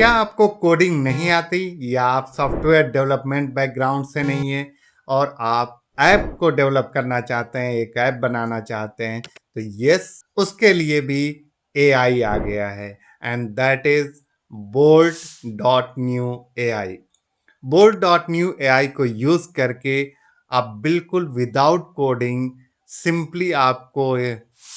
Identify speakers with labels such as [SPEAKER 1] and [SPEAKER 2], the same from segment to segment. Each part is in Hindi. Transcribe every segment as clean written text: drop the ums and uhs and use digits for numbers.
[SPEAKER 1] क्या आपको कोडिंग नहीं आती या आप सॉफ्टवेयर डेवलपमेंट बैकग्राउंड से नहीं है और आप ऐप को डेवलप करना चाहते हैं, एक ऐप बनाना चाहते हैं, तो यस, उसके लिए भी एआई आ गया है and that is bolt dot new AI. Bolt dot new AI को यूज करके आप बिल्कुल विदाउट कोडिंग सिंपली आपको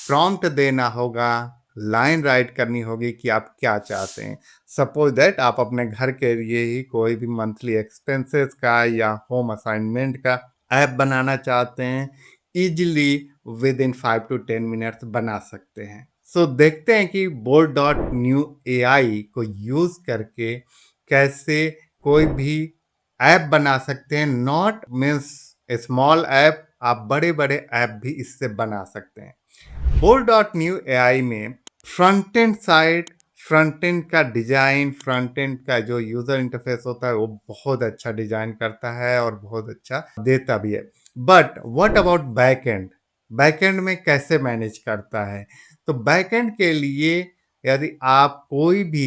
[SPEAKER 1] प्रॉम्प्ट देना होगा, लाइन राइट करनी होगी कि आप क्या चाहते हैं। सपोज दैट आप अपने घर के लिए ही कोई भी मंथली एक्सपेंसेस का या होम असाइनमेंट का ऐप बनाना चाहते हैं, easily with in 5 to 10 minutes बना सकते हैं। सो देखते हैं कि बोल्ट डॉट न्यू एआई को यूज करके कैसे कोई भी ऐप बना सकते हैं। नॉट मीन्स स्मॉल ऐप, आप बड़े बड़े ऐप भी इससे बना सकते हैं। बोल्ट डॉट न्यू एआई में front end side, front end का डिजाइन, फ्रंट एंड का जो यूजर इंटरफेस होता है वो बहुत अच्छा डिजाइन करता है और बहुत अच्छा देता भी है। But what about back and? Back and में कैसे मैनेज करता है? तो बैक एंड के लिए यदि आप कोई भी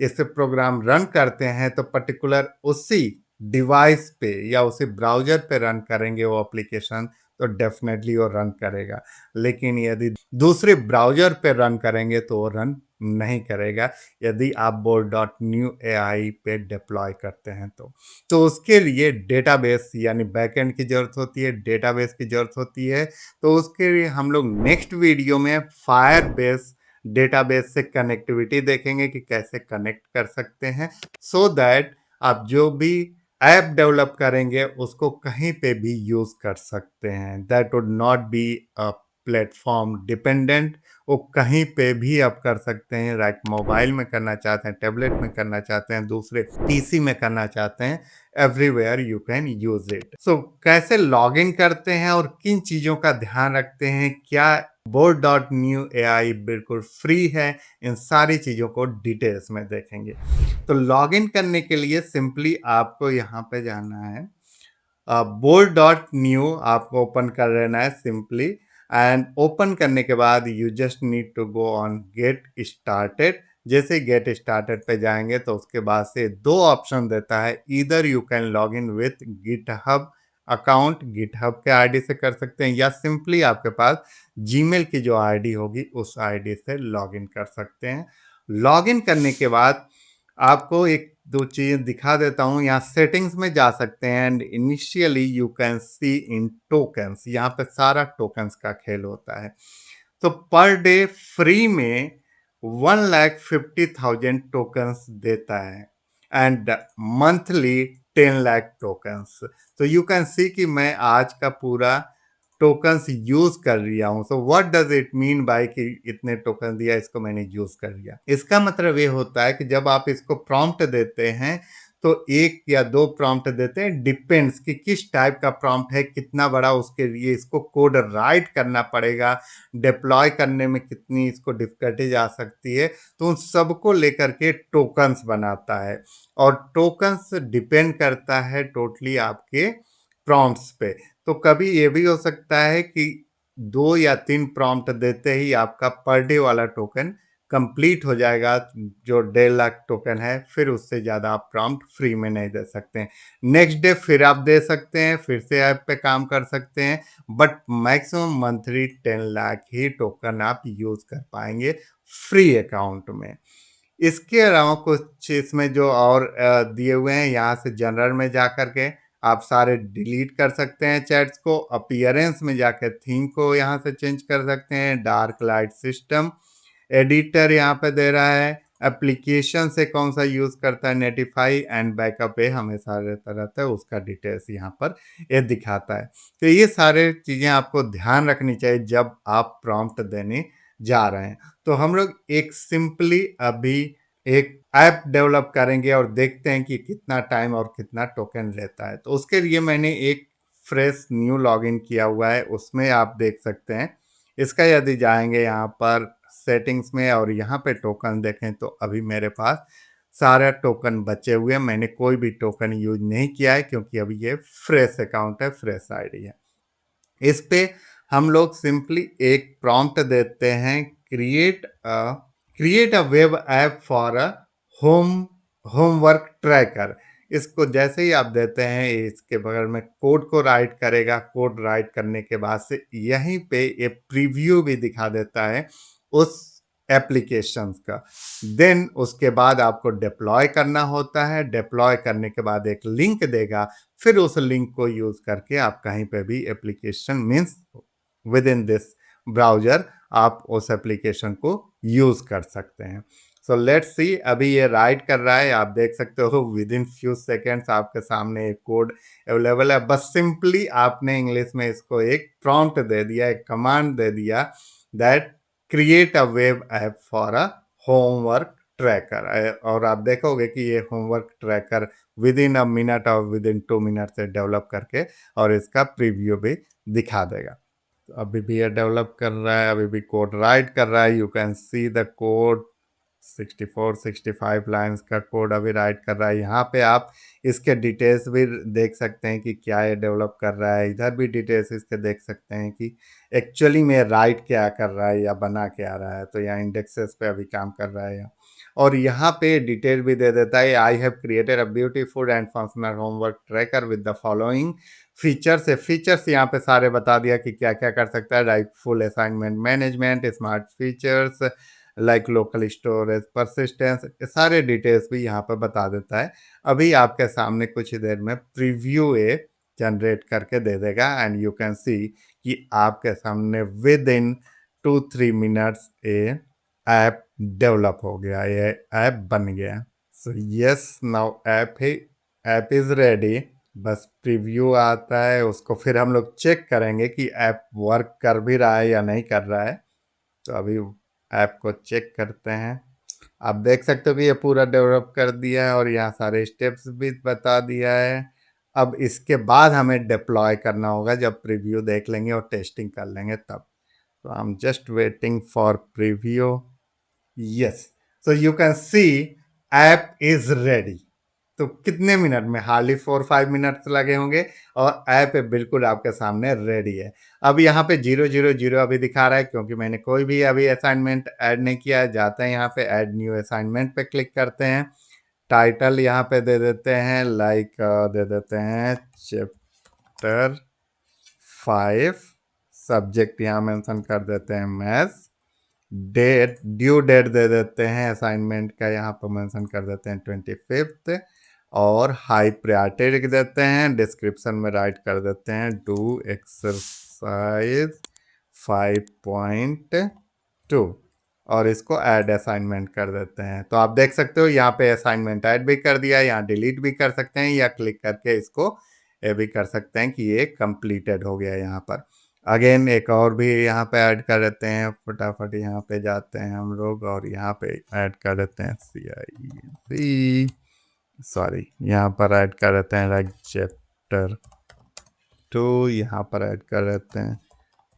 [SPEAKER 1] इससे प्रोग्राम रन करते हैं तो पर्टिकुलर उसी डिवाइस पे या उसी ब्राउजर पे रन करेंगे वो एप्लीकेशन, तो डेफिनेटली वो रन करेगा। लेकिन यदि दूसरे ब्राउजर पे रन करेंगे तो वो रन नहीं करेगा, यदि आप बोल्ट डॉट न्यू एआई पे डिप्लॉय करते हैं तो उसके लिए डेटाबेस यानी बैकएंड की जरूरत होती है, डेटाबेस की जरूरत होती है। तो उसके लिए हम लोग नेक्स्ट वीडियो में फायरबेस डेटाबेस से कनेक्टिविटी देखेंगे कि कैसे कनेक्ट कर सकते हैं, सो दैट आप जो भी ऐप डेवलप करेंगे उसको कहीं पे भी यूज कर सकते हैं। That would not be a platform dependent, वो कहीं पे भी आप कर सकते हैं। राइट, मोबाइल में करना चाहते हैं, टैबलेट में करना चाहते हैं, दूसरे पीसी में करना चाहते हैं, everywhere you can use it. So कैसे लॉग इन करते हैं और किन चीजों का ध्यान रखते हैं, क्या बोल्ट डॉट न्यू एआई बिल्कुल फ्री है, इन सारी चीजों को डिटेल्स में देखेंगे। तो लॉग इन करने के लिए सिंपली आपको यहाँ पे जाना है, बोल्ट डॉट न्यू आपको ओपन कर लेना है सिंपली। एंड ओपन करने के बाद you just need to go on get started. जैसे गेट स्टार्टेड पे जाएंगे तो उसके बाद से दो ऑप्शन देता है, इधर you can log in with GitHub account, GitHub के आईडी से कर सकते हैं, या सिंपली आपके पास जीमेल की जो आईडी होगी उस आईडी से लॉग इन कर सकते हैं। लॉग इन करने के बाद आपको एक दो चीज़ दिखा देता हूँ। यहाँ सेटिंग्स में जा सकते हैं and initially you can see in tokens, यहाँ पे सारा टोकन्स का खेल होता है। तो पर डे फ्री में 1,50,000 टोकन्स देता है एंड मंथली 10 लाख टोकन्स। तो यू कैन सी कि मैं आज का पूरा टोकन्स यूज कर लिया हूं। So what does it mean by कि इतने टोकन दिया, इसको मैंने यूज कर लिया? इसका मतलब ये होता है कि जब आप इसको प्रॉम्प्ट देते हैं तो एक या दो प्रॉम्प्ट देते हैं, डिपेंड्स कि किस टाइप का प्रॉम्प्ट है, कितना बड़ा, उसके लिए इसको कोड राइट करना पड़ेगा, डिप्लॉय करने में कितनी इसको डिफिकल्टीज आ सकती है, तो उन सबको लेकर के टोकन्स बनाता है। और टोकन्स डिपेंड करता है टोटली आपके प्रॉम्प्ट्स पे। तो कभी ये भी हो सकता है कि 2 या 3 प्रॉम्प्ट देते ही आपका पर डे वाला टोकन कंप्लीट हो जाएगा, जो 1.5 लाख टोकन है, फिर उससे ज़्यादा आप प्रॉम्प्ट फ्री में नहीं दे सकते हैं। नेक्स्ट डे फिर आप दे सकते हैं, फिर से ऐप पे काम कर सकते हैं, but maximum monthly 10 lakh he token आप यूज़ कर पाएंगे फ्री अकाउंट में। इसके अलावा कुछ इसमें जो और दिए हुए हैं, यहाँ से जनरल में जा कर के आप सारे डिलीट कर सकते हैं चैट्स को। अपीयरेंस में जाकर थीम को यहाँ से चेंज कर सकते हैं। डार्क लाइट सिस्टम एडिटर यहाँ पे दे रहा है। एप्लीकेशन से कौन सा यूज करता है, नेटिफाई एंड बैकअप पे हमेशा रहता है, उसका डिटेल्स यहाँ पर ये दिखाता है। तो ये सारे चीजें आपको ध्यान रखनी चाहिए जब आप प्रॉम्प्ट देने जा रहे हैं। तो हम लोग एक सिंपली अभी एक ऐप डेवलप करेंगे और देखते हैं कि कितना टाइम और कितना टोकन लेता है। तो उसके लिए मैंने एक फ्रेश न्यू लॉगिन किया हुआ है, उसमें आप देख सकते हैं। इसका यदि जाएंगे यहाँ पर सेटिंग्स में और यहाँ पे टोकन देखें तो अभी मेरे पास सारा टोकन बचे हुए हैं। मैंने कोई भी टोकन यूज नहीं किया है क्योंकि अभी ये फ्रेश अकाउंट है, फ्रेश आईडी है। इस पे हम लोग सिंपली एक प्रॉम्प्ट देते हैं, create a web app for a home homework tracker, इसको जैसे ही आप देते हैं इसके बगल में कोड को राइट करेगा। कोड राइट करने के बाद से यहीं पे ये प्रीव्यू भी दिखा देता है उस एप्लीकेशंस का। देन उसके बाद आपको डिप्लॉय करना होता है। डिप्लॉय करने के बाद एक लिंक देगा, फिर उस लिंक को यूज करके आप कहीं पे भी application means with in this browser आप उस एप्लीकेशन को यूज कर सकते हैं। सो लेट्स सी, अभी ये राइट कर रहा है, आप देख सकते हो विद इन फ्यू सेकेंड्स आपके सामने एक कोड अवेलेबल है। बस सिंपली आपने इंग्लिश में इसको एक प्रॉम्प्ट दे दिया, एक कमांड दे दिया that create a web app for a homework tracker, और आप देखोगे कि ये homework tracker with in a minute और विद इन 2 मिनट से डेवलप करके और इसका प्रीव्यू भी दिखा देगा। तो अभी भी ये डेवलप कर रहा है, अभी भी कोड राइट कर रहा है। You can see the code, 64-65 lines का कोड अभी राइट कर रहा है। यहाँ पे आप इसके डिटेल्स भी देख सकते हैं कि क्या ये डेवलप कर रहा है। इधर भी डिटेल्स इसके देख सकते हैं कि एक्चुअली में राइट क्या कर रहा है या बना क्या रहा है। तो यहाँ इंडेक्सेस पे अभी काम कर रहा है और यहाँ पे डिटेल भी दे देता है। I have created a beautiful and functional homework tracker with the following features है। फीचर्स यहाँ पे सारे बता दिया कि क्या क्या कर सकता है, like full assignment management, smart features like local storage, persistence, सारे डिटेल्स भी यहाँ पर बता देता है। अभी आपके सामने कुछ ही देर में प्रीव्यू ए जनरेट करके दे देगा एंड यू कैन सी कि आपके सामने with in 2-3 minutes A app develop हो गया, ये ऐप बन गया। So yes, now app is ready. बस प्रीव्यू आता है, उसको फिर हम लोग चेक करेंगे कि ऐप वर्क कर भी रहा है या नहीं कर रहा है। तो अभी ऐप को चेक करते हैं। आप देख सकते हो कि ये पूरा डेवलप कर दिया है और यहाँ सारे स्टेप्स भी बता दिया है। अब इसके बाद हमें डिप्लॉय करना होगा, जब प्रीव्यू देख लेंगे और टेस्टिंग कर लेंगे तब। तो I am just waiting for preview. Yes, so you can see app is ready. तो कितने मिनट में, हार्डली 4-5 मिनट लगे होंगे और ऐप बिल्कुल आपके सामने रेडी है। अब यहाँ पे 000 अभी दिखा रहा है क्योंकि मैंने कोई भी अभी असाइनमेंट ऐड नहीं किया है। जाते हैं यहाँ पे ऐड न्यू असाइनमेंट पे क्लिक करते हैं। टाइटल यहाँ पे दे देते हैं, लाइक दे देते हैं चैप्टर 5। सब्जेक्ट यहाँ मेंशन कर देते हैं मैथ्स। डेट, ड्यू डेट दे देते हैं असाइनमेंट का, यहाँ पर मेंशन कर देते हैं 25th और हाई प्रायोरिटी लिख देते हैं। डिस्क्रिप्शन में राइट कर देते हैं डू एक्सरसाइज 5.2 और इसको ऐड असाइनमेंट कर देते हैं। तो आप देख सकते हो यहाँ पे असाइनमेंट ऐड भी कर दिया, यहाँ डिलीट भी कर सकते हैं या क्लिक करके इसको ये भी कर सकते हैं कि ये कंप्लीटेड हो गया। यहाँ पर अगेन एक और भी यहाँ पे ऐड कर देते हैं। फटाफट यहाँ पे जाते हैं हम लोग और यहाँ पे ऐड कर देते हैं सॉरी, यहाँ पर ऐड कर देते हैं लाइक चैप्टर 2। यहाँ पर ऐड कर देते हैं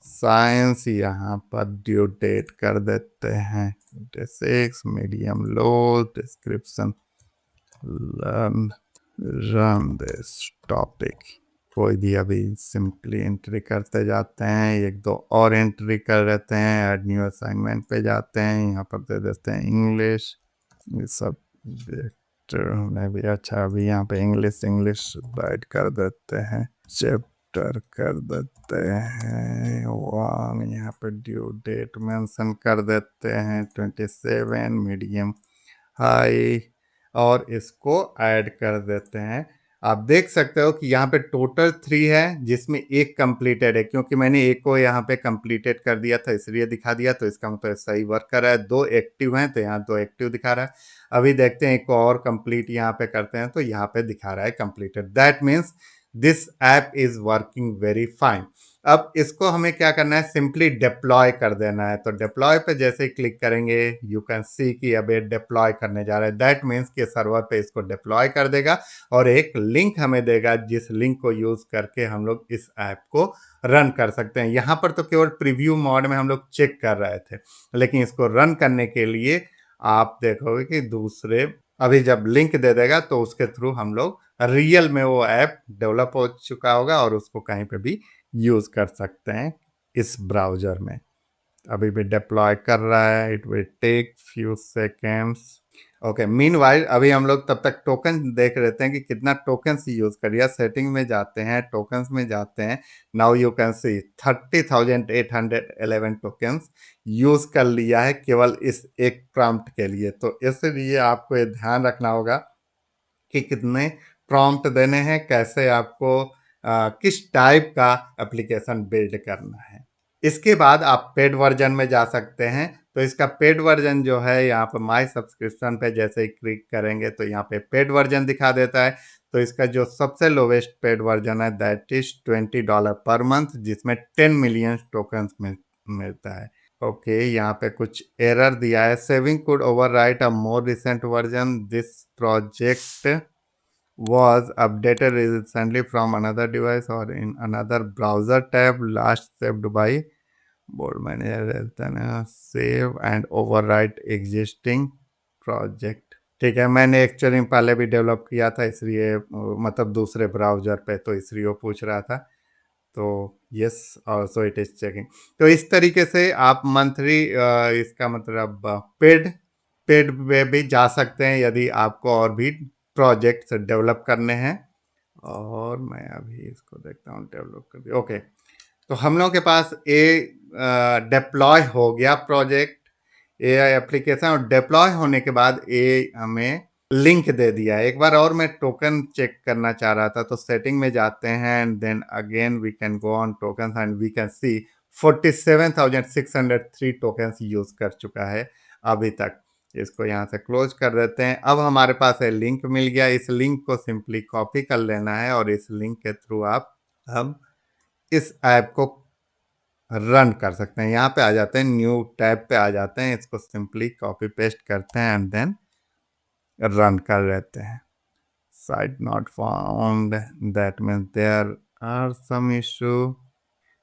[SPEAKER 1] साइंस, यहाँ पर ड्यू डेट कर देते हैं 26, medium low, description run this topic. कोई भी अभी सिंपली एंट्री करते जाते हैं, एक दो और एंट्री कर लेते हैं। ऐड न्यू असाइनमेंट पे जाते हैं, यहाँ पर दे देते हैं इंग्लिश सब्जेक्ट में भी। अच्छा, अभी यहाँ पे इंग्लिश राइट कर देते हैं, चैप्टर कर देते हैं 1। यहाँ पे ड्यू डेट मेंशन कर देते हैं 27, मीडियम हाई और इसको ऐड कर देते हैं। आप देख सकते हो कि यहाँ पे टोटल 3 है जिसमें एक कंप्लीटेड है, क्योंकि मैंने एक को यहाँ पे कंप्लीटेड कर दिया था इसलिए दिखा दिया। तो इसका मतलब सही वर्क कर रहा है। 2 एक्टिव हैं तो यहाँ 2 एक्टिव दिखा रहा है। अभी देखते हैं एक को और कंप्लीट यहाँ पे करते हैं तो यहाँ पे दिखा रहा है completed. That means this app is working very fine. अब इसको हमें क्या करना है, सिंपली डिप्लॉय कर देना है। तो डिप्लॉय पे जैसे ही क्लिक करेंगे यू कैन सी कि अब ये डिप्लॉय करने जा रहा है। दैट मीन्स कि सर्वर पे इसको डिप्लॉय कर देगा और एक लिंक हमें देगा, जिस लिंक को यूज करके हम लोग इस ऐप को रन कर सकते हैं। यहाँ पर तो केवल प्रीव्यू मोड में हम लोग चेक कर रहे थे, लेकिन इसको रन करने के लिए आप देखोगे कि दूसरे अभी जब लिंक दे देगा तो उसके थ्रू हम लोग रियल में वो ऐप डेवलप हो चुका होगा और उसको कहीं पे भी यूज कर सकते हैं इस ब्राउजर में। अभी भी डिप्लॉय कर रहा है, it will take few seconds. Okay, meanwhile अभी हम लोग तब तक टोकन देख लेते हैं कि कितना टोकन्स यूज कर लिया। सेटिंग में जाते हैं, टोकन्स में जाते हैं। Now you can see 30,811 tokens use कर लिया है केवल इस एक प्रॉम्प्ट के लिए। तो इसलिए आपको ये ध्यान रखना होगा कि कितने प्रॉम्प्ट देने हैं, कैसे आपको किस टाइप का एप्लीकेशन बिल्ड करना है। इसके बाद आप पेड वर्जन में जा सकते हैं। तो इसका पेड वर्जन जो है, यहाँ पर माई सब्सक्रिप्शन पे जैसे ही क्लिक करेंगे तो यहाँ पे पेड वर्जन दिखा देता है। तो इसका जो सबसे लोवेस्ट पेड वर्जन है दैट इज $20 पर मंथ, जिसमें 10 मिलियन टोकन्स मिलता है। ओके, यहाँ पे कुछ एरर दिया है। Saving could overwrite a more recent version, this project was updated recently from another device or in another browser tab, last saved by board manager, then save and overwrite existing project। ठीक है, मैंने एक्चुअली पहले भी डेवलप किया था, इसलिए मतलब दूसरे ब्राउजर पे, तो इसलिए वो पूछ रहा था। तो yes, also it is checking. तो इस तरीके से आप मंथली इसका मतलब पेड पेड पे भी जा सकते हैं यदि आपको और भी प्रोजेक्ट्स डेवलप करने हैं। और मैं अभी इसको देखता हूँ, डेवलप कर दिया। ओके, तो हम लोगों के पास डिप्लॉय हो गया प्रोजेक्ट एआई एप्लीकेशन, और डिप्लॉय होने के बाद ये हमें लिंक दे दिया है। एक बार और मैं टोकन चेक करना चाह रहा था, तो सेटिंग में जाते हैं and then again we can go on token and we can see 47,603 tokens use कर चुका है अभी तक। इसको यहाँ से क्लोज कर देते हैं। अब हमारे पास एक लिंक मिल गया। इस लिंक को सिंपली कॉपी कर लेना है और इस लिंक के थ्रू आप हम इस ऐप को रन कर सकते हैं। यहाँ पे आ जाते हैं, न्यू टैब पे आ जाते हैं, इसको सिंपली कॉपी पेस्ट करते हैं एंड देन रन कर लेते हैं। Site not found, that means there are some issue,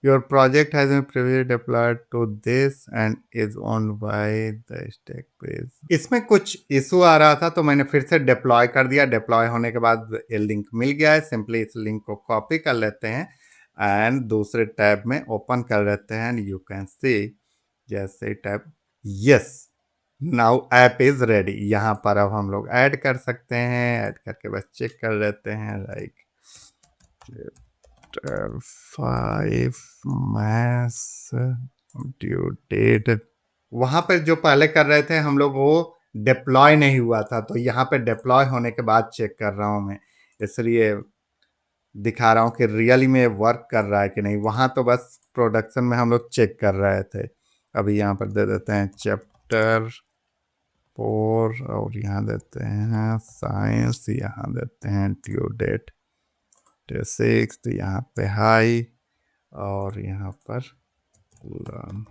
[SPEAKER 1] your project has been previously deployed to this and is owned by the stack page. इसमें कुछ इशू आ रहा था, तो मैंने फिर से डिप्लॉय कर दिया। डिप्लॉय होने के बाद ये लिंक मिल गया है। सिंपली इस लिंक को कॉपी कर लेते हैं एंड दूसरे टैब में ओपन कर लेते हैं एंड यू कैन सी जैसे tab, yes, now app is ready. यहाँ पर अब हम लोग ऐड कर सकते हैं। ऐड करके बस चेक कर लेते हैं, like chapter 5 maths due date. वहाँ पर जो पहले कर रहे थे हम लोग, वो डिप्लॉय नहीं हुआ था, तो यहाँ पे डिप्लॉय होने के बाद चेक कर रहा हूँ मैं, इसलिए दिखा रहा हूँ कि रियली में वर्क कर रहा है कि नहीं। वहाँ तो बस प्रोडक्शन में हम लोग चेक कर रहे थे। अभी यहाँ पर दे देते हैं चैप्टर 4 और यहाँ देते हैं साइंस, यहाँ देते हैं ड्यू डेट 6, यहाँ पे हाई और यहाँ पर लर्न,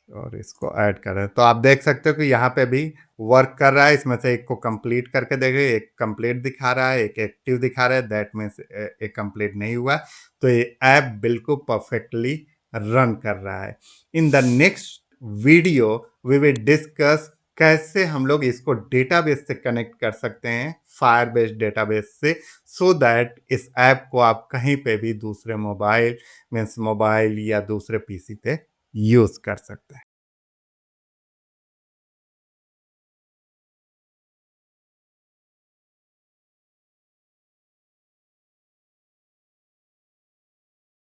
[SPEAKER 1] और इसको ऐड कर रहे हैं। तो आप देख सकते हो कि यहाँ पे भी वर्क कर रहा है। इसमें से एक को कंप्लीट करके देखिए, एक कंप्लीट दिखा रहा है, एक एक्टिव दिखा रहा है, दैट मीन्स एक कंप्लीट नहीं हुआ। तो ये ऐप बिल्कुल परफेक्टली रन कर रहा है। In the next video we will discuss कैसे हम लोग इसको डेटाबेस से कनेक्ट कर सकते हैं, फायरबेस डेटाबेस से, सो दैट इस ऐप को आप कहीं पे भी दूसरे मोबाइल मीन्स मोबाइल या दूसरे पीसी पे यूज कर सकते हैं।